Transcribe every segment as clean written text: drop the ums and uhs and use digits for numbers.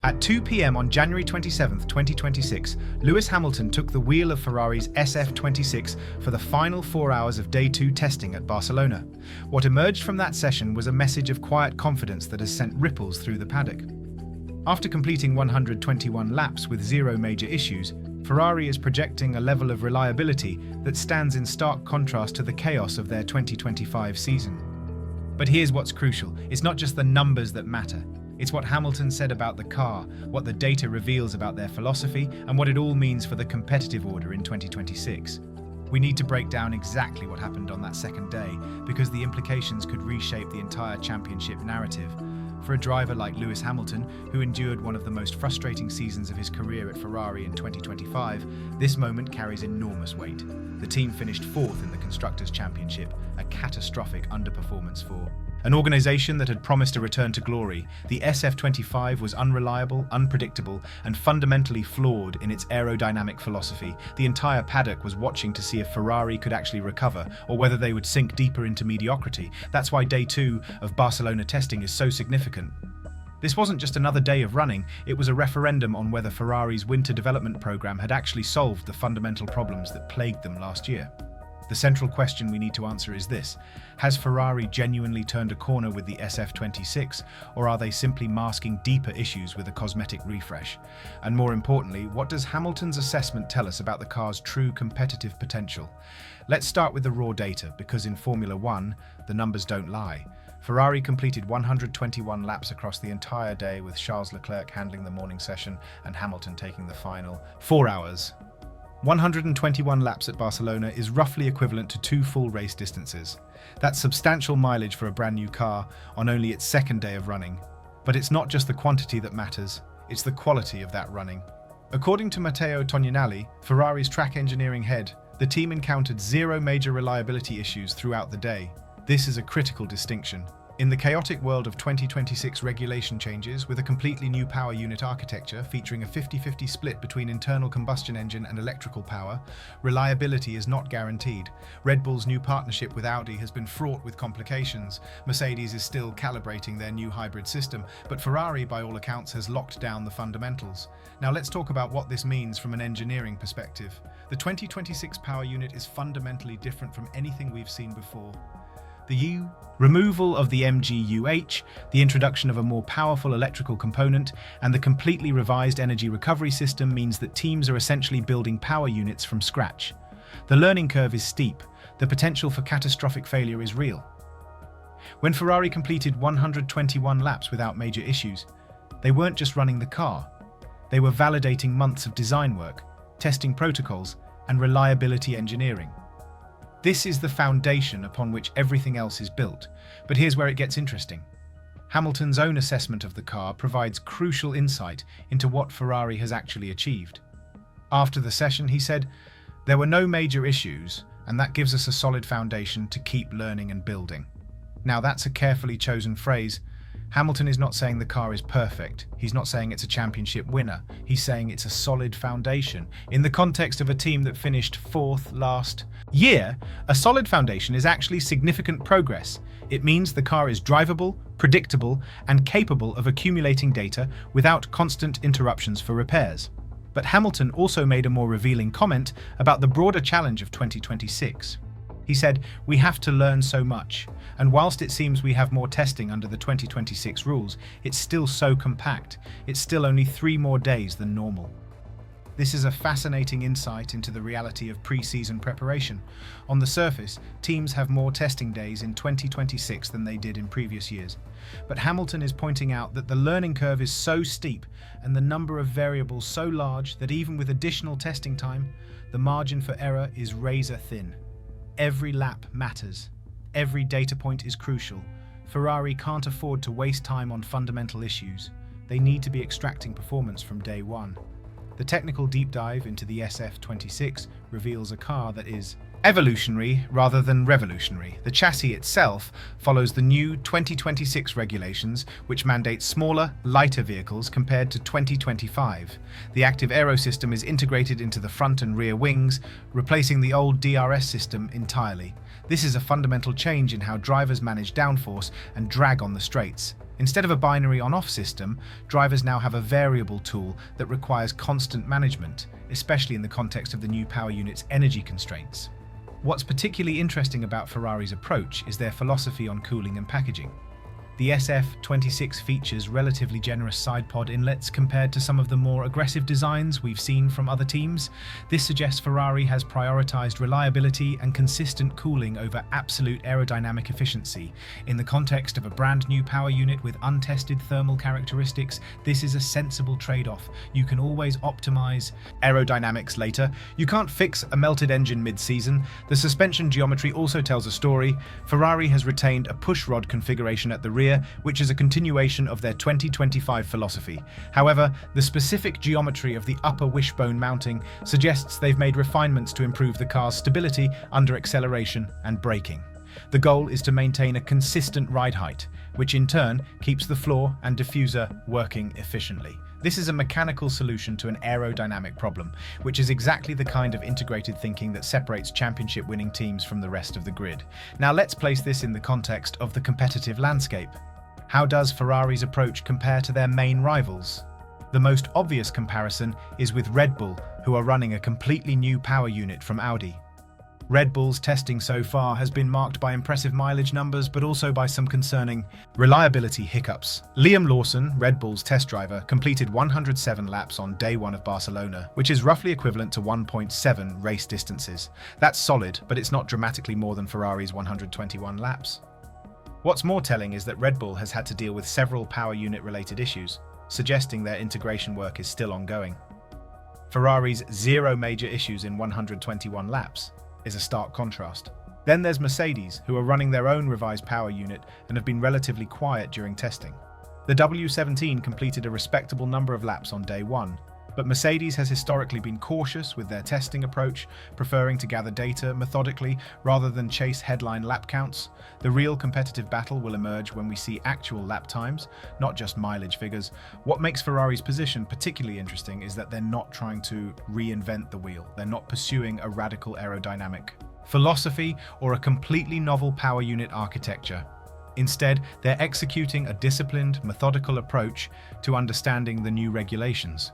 At 2 p.m. on January 27, 2026, Lewis Hamilton took the wheel of Ferrari's SF-26 for the final 4 hours of Day 2 testing at Barcelona. What emerged from that session was a message of quiet confidence that has sent ripples through the paddock. After completing 121 laps with zero major issues, Ferrari is projecting a level of reliability that stands in stark contrast to the chaos of their 2025 season. But here's what's crucial. It's not just the numbers that matter. It's what Hamilton said about the car, what the data reveals about their philosophy, and what it all means for the competitive order in 2026. We need to break down exactly what happened on that second day, because the implications could reshape the entire championship narrative. For a driver like Lewis Hamilton, who endured one of the most frustrating seasons of his career at Ferrari in 2025, this moment carries enormous weight. The team finished fourth in the Constructors' Championship, a catastrophic underperformance for an organization that had promised a return to glory. The SF-25 was unreliable, unpredictable, and fundamentally flawed in its aerodynamic philosophy. The entire paddock was watching to see if Ferrari could actually recover, or whether they would sink deeper into mediocrity. That's why Day 2 of Barcelona testing is so significant. This wasn't just another day of running, it was a referendum on whether Ferrari's winter development program had actually solved the fundamental problems that plagued them last year. The central question we need to answer is this: has Ferrari genuinely turned a corner with the SF-26, or are they simply masking deeper issues with a cosmetic refresh? And more importantly, what does Hamilton's assessment tell us about the car's true competitive potential? Let's start with the raw data, because in Formula One, the numbers don't lie. Ferrari completed 121 laps across the entire day, with Charles Leclerc handling the morning session and Hamilton taking the final 4 hours. 121 laps at Barcelona is roughly equivalent to 2 full race distances. That's substantial mileage for a brand new car on only its second day of running. But it's not just the quantity that matters, it's the quality of that running. According to Matteo Tognanelli, Ferrari's track engineering head, the team encountered zero major reliability issues throughout the day. This is a critical distinction. In the chaotic world of 2026 regulation changes, with a completely new power unit architecture featuring a 50-50 split between internal combustion engine and electrical power, reliability is not guaranteed. Red Bull's new partnership with Audi has been fraught with complications. Mercedes is still calibrating their new hybrid system, but Ferrari, by all accounts, has locked down the fundamentals. Now let's talk about what this means from an engineering perspective. The 2026 power unit is fundamentally different from anything we've seen before. The removal of the MGUH, the introduction of a more powerful electrical component, and the completely revised energy recovery system means that teams are essentially building power units from scratch. The learning curve is steep. The potential for catastrophic failure is real. When Ferrari completed 121 laps without major issues, they weren't just running the car. They were validating months of design work, testing protocols, and reliability engineering. This is the foundation upon which everything else is built. But here's where it gets interesting. Hamilton's own assessment of the car provides crucial insight into what Ferrari has actually achieved. After the session, he said, "There were no major issues, and that gives us a solid foundation to keep learning and building." Now, that's a carefully chosen phrase. Hamilton is not saying the car is perfect. He's not saying it's a championship winner. He's saying it's a solid foundation. In the context of a team that finished fourth last year, a solid foundation is actually significant progress. It means the car is drivable, predictable, and capable of accumulating data without constant interruptions for repairs. But Hamilton also made a more revealing comment about the broader challenge of 2026. He said, "We have to learn so much, and whilst it seems we have more testing under the 2026 rules, it's still so compact. It's still only 3 more days than normal." This is a fascinating insight into the reality of pre-season preparation. On the surface, teams have more testing days in 2026 than they did in previous years. But Hamilton is pointing out that the learning curve is so steep and the number of variables so large that even with additional testing time, the margin for error is razor thin. Every lap matters. Every data point is crucial. Ferrari can't afford to waste time on fundamental issues. They need to be extracting performance from day one. The technical deep dive into the SF-26 reveals a car that is evolutionary rather than revolutionary. The chassis itself follows the new 2026 regulations, which mandate smaller, lighter vehicles compared to 2025. The active aero system is integrated into the front and rear wings, replacing the old DRS system entirely. This is a fundamental change in how drivers manage downforce and drag on the straights. Instead of a binary on-off system, drivers now have a variable tool that requires constant management, especially in the context of the new power unit's energy constraints. What's particularly interesting about Ferrari's approach is their philosophy on cooling and packaging. The SF-26 features relatively generous side pod inlets compared to some of the more aggressive designs we've seen from other teams. This suggests Ferrari has prioritized reliability and consistent cooling over absolute aerodynamic efficiency. In the context of a brand new power unit with untested thermal characteristics, this is a sensible trade-off. You can always optimize aerodynamics later. You can't fix a melted engine mid-season. The suspension geometry also tells a story. Ferrari has retained a push rod configuration at the rear, which is a continuation of their 2025 philosophy. However, the specific geometry of the upper wishbone mounting suggests they've made refinements to improve the car's stability under acceleration and braking. The goal is to maintain a consistent ride height, which in turn keeps the floor and diffuser working efficiently. This is a mechanical solution to an aerodynamic problem, which is exactly the kind of integrated thinking that separates championship-winning teams from the rest of the grid. Now let's place this in the context of the competitive landscape. How does Ferrari's approach compare to their main rivals? The most obvious comparison is with Red Bull, who are running a completely new power unit from Audi. Red Bull's testing so far has been marked by impressive mileage numbers, but also by some concerning reliability hiccups. Liam Lawson, Red Bull's test driver, completed 107 laps on day one of Barcelona, which is roughly equivalent to 1.7 race distances. That's solid, but it's not dramatically more than Ferrari's 121 laps. What's more telling is that Red Bull has had to deal with several power unit-related issues, suggesting their integration work is still ongoing. Ferrari's 0 major issues in 121 laps is a stark contrast. Then there's Mercedes, who are running their own revised power unit and have been relatively quiet during testing. The W17 completed a respectable number of laps on day one, but Mercedes has historically been cautious with their testing approach, preferring to gather data methodically rather than chase headline lap counts. The real competitive battle will emerge when we see actual lap times, not just mileage figures. What makes Ferrari's position particularly interesting is that they're not trying to reinvent the wheel. They're not pursuing a radical aerodynamic philosophy or a completely novel power unit architecture. Instead, they're executing a disciplined, methodical approach to understanding the new regulations.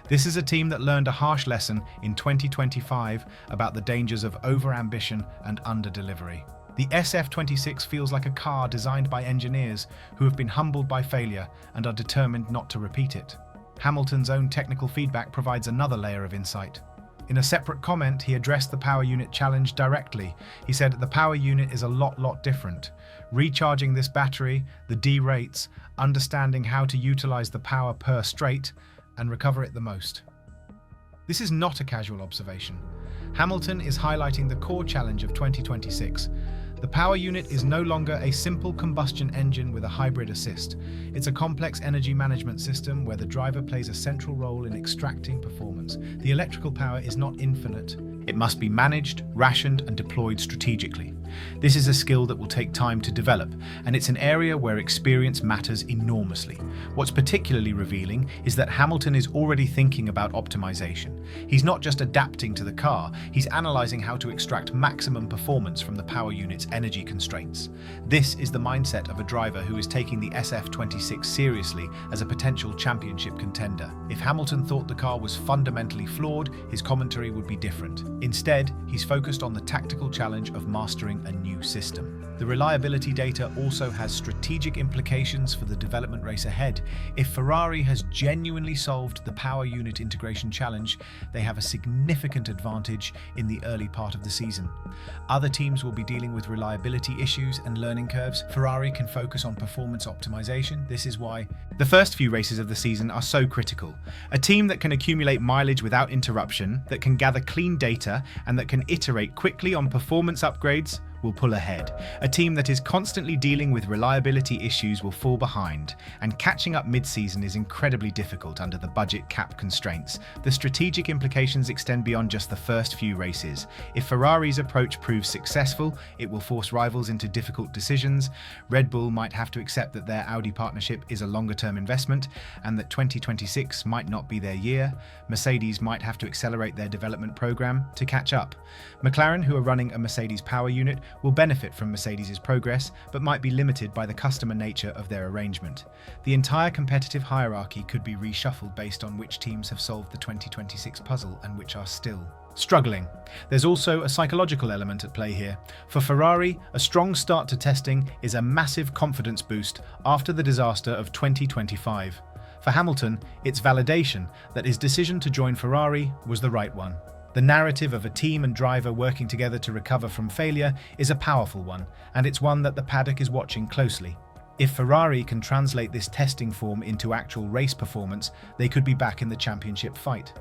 This is a team that learned a harsh lesson in 2025 about the dangers of over-ambition and under-delivery. The SF-26 feels like a car designed by engineers who have been humbled by failure and are determined not to repeat it. Hamilton's own technical feedback provides another layer of insight. In a separate comment, he addressed the power unit challenge directly. He said the power unit is a lot different. Recharging this battery, the D rates, understanding how to utilize the power per straight, and recover it the most. This is not a casual observation. Hamilton is highlighting the core challenge of 2026. The power unit is no longer a simple combustion engine with a hybrid assist. It's a complex energy management system where the driver plays a central role in extracting performance. The electrical power is not infinite. It must be managed, rationed, and deployed strategically. This is a skill that will take time to develop, and it's an area where experience matters enormously. What's particularly revealing is that Hamilton is already thinking about optimization. He's not just adapting to the car, he's analyzing how to extract maximum performance from the power unit's energy constraints. This is the mindset of a driver who is taking the SF-26 seriously as a potential championship contender. If Hamilton thought the car was fundamentally flawed, his commentary would be different. Instead, he's focused on the tactical challenge of mastering a new system. The reliability data also has strategic implications for the development race ahead. If Ferrari has genuinely solved the power unit integration challenge, they have a significant advantage in the early part of the season. Other teams will be dealing with reliability issues and learning curves. Ferrari can focus on performance optimization. This is why the first few races of the season are so critical. A team that can accumulate mileage without interruption, that can gather clean data, and that can iterate quickly on performance upgrades will pull ahead. A team that is constantly dealing with reliability issues will fall behind, and catching up mid-season is incredibly difficult under the budget cap constraints. The strategic implications extend beyond just the first few races. If Ferrari's approach proves successful, it will force rivals into difficult decisions. Red Bull might have to accept that their Audi partnership is a longer-term investment, and that 2026 might not be their year. Mercedes might have to accelerate their development program to catch up. McLaren, who are running a Mercedes power unit, will benefit from Mercedes' progress, but might be limited by the customer nature of their arrangement. The entire competitive hierarchy could be reshuffled based on which teams have solved the 2026 puzzle and which are still struggling. There's also a psychological element at play here. For Ferrari, a strong start to testing is a massive confidence boost after the disaster of 2025. For Hamilton, it's validation that his decision to join Ferrari was the right one. The narrative of a team and driver working together to recover from failure is a powerful one, and it's one that the paddock is watching closely. If Ferrari can translate this testing form into actual race performance, they could be back in the championship fight.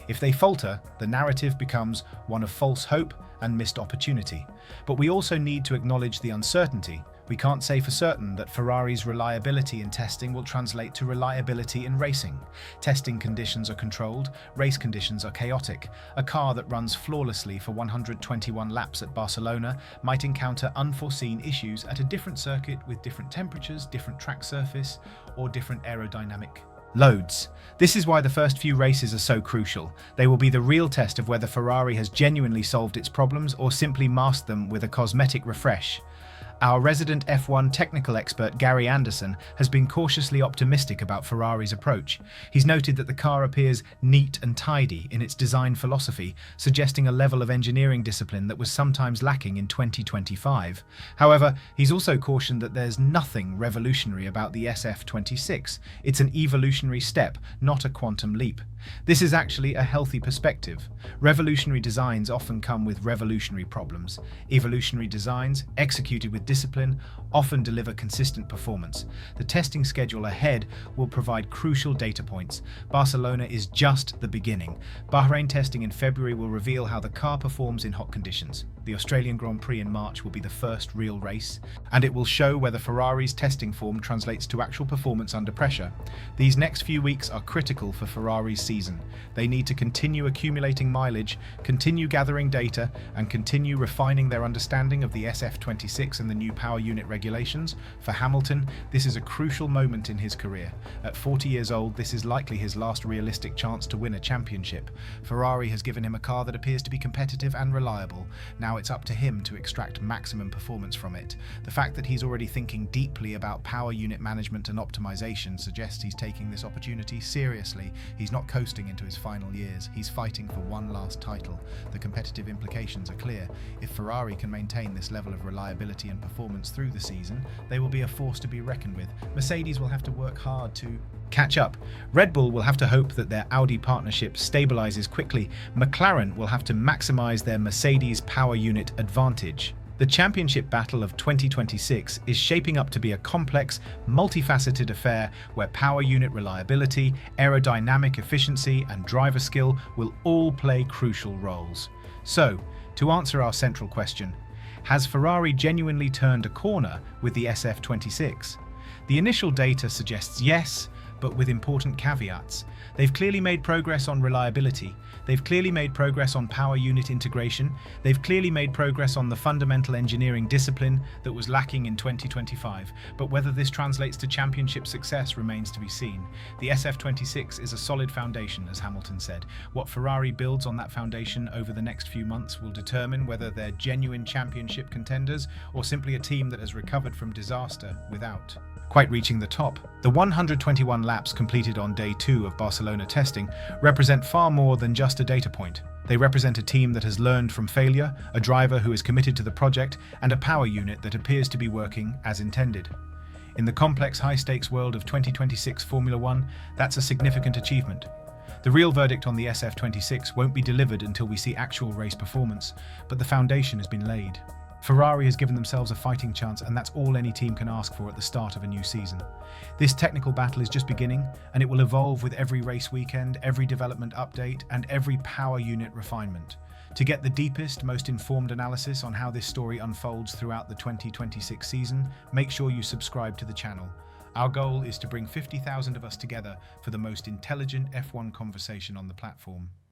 If they falter, the narrative becomes one of false hope and missed opportunity. But we also need to acknowledge the uncertainty. We can't say for certain that Ferrari's reliability in testing will translate to reliability in racing. Testing conditions are controlled, race conditions are chaotic. A car that runs flawlessly for 121 laps at Barcelona might encounter unforeseen issues at a different circuit with different temperatures, different track surface, or different aerodynamic loads. This is why the first few races are so crucial. They will be the real test of whether Ferrari has genuinely solved its problems or simply masked them with a cosmetic refresh. Our resident F1 technical expert Gary Anderson has been cautiously optimistic about Ferrari's approach. He's noted that the car appears neat and tidy in its design philosophy, suggesting a level of engineering discipline that was sometimes lacking in 2025. However, he's also cautioned that there's nothing revolutionary about the SF-26. It's an evolutionary step, not a quantum leap. This is actually a healthy perspective. Revolutionary designs often come with revolutionary problems. Evolutionary designs, executed with discipline, often deliver consistent performance. The testing schedule ahead will provide crucial data points. Barcelona is just the beginning. Bahrain testing in February will reveal how the car performs in hot conditions. The Australian Grand Prix in March will be the first real race, and it will show whether Ferrari's testing form translates to actual performance under pressure. These next few weeks are critical for Ferrari's season. They need to continue accumulating mileage, continue gathering data, and continue refining their understanding of the SF-26 and the new power unit regulations. For Hamilton, this is a crucial moment in his career. At 40 years old, this is likely his last realistic chance to win a championship. Ferrari has given him a car that appears to be competitive and reliable. Now it's up to him to extract maximum performance from it. The fact that he's already thinking deeply about power unit management and optimization suggests he's taking this opportunity seriously. He's not coasting into his final years. He's fighting for one last title. The competitive implications are clear. If Ferrari can maintain this level of reliability and performance through the season, they will be a force to be reckoned with. Mercedes will have to work hard to catch up. Red Bull will have to hope that their Audi partnership stabilizes quickly. McLaren will have to maximize their Mercedes power unit advantage. The championship battle of 2026 is shaping up to be a complex, multifaceted affair where power unit reliability, aerodynamic efficiency, and driver skill will all play crucial roles. So, to answer our central question, has Ferrari genuinely turned a corner with the SF-26? The initial data suggests yes, but with important caveats. They've clearly made progress on reliability. They've clearly made progress on power unit integration. They've clearly made progress on the fundamental engineering discipline that was lacking in 2025. But whether this translates to championship success remains to be seen. The SF-26 is a solid foundation, as Hamilton said. What Ferrari builds on that foundation over the next few months will determine whether they're genuine championship contenders or simply a team that has recovered from disaster without quite reaching the top. The 121 laps completed on day 2 of Barcelona testing represent far more than just a data point. They represent a team that has learned from failure, a driver who is committed to the project, and a power unit that appears to be working as intended. In the complex, high-stakes world of 2026 Formula One, that's a significant achievement. The real verdict on the SF-26 won't be delivered until we see actual race performance, but the foundation has been laid. Ferrari has given themselves a fighting chance, and that's all any team can ask for at the start of a new season. This technical battle is just beginning, and it will evolve with every race weekend, every development update, and every power unit refinement. To get the deepest, most informed analysis on how this story unfolds throughout the 2026 season, make sure you subscribe to the channel. Our goal is to bring 50,000 of us together for the most intelligent F1 conversation on the platform.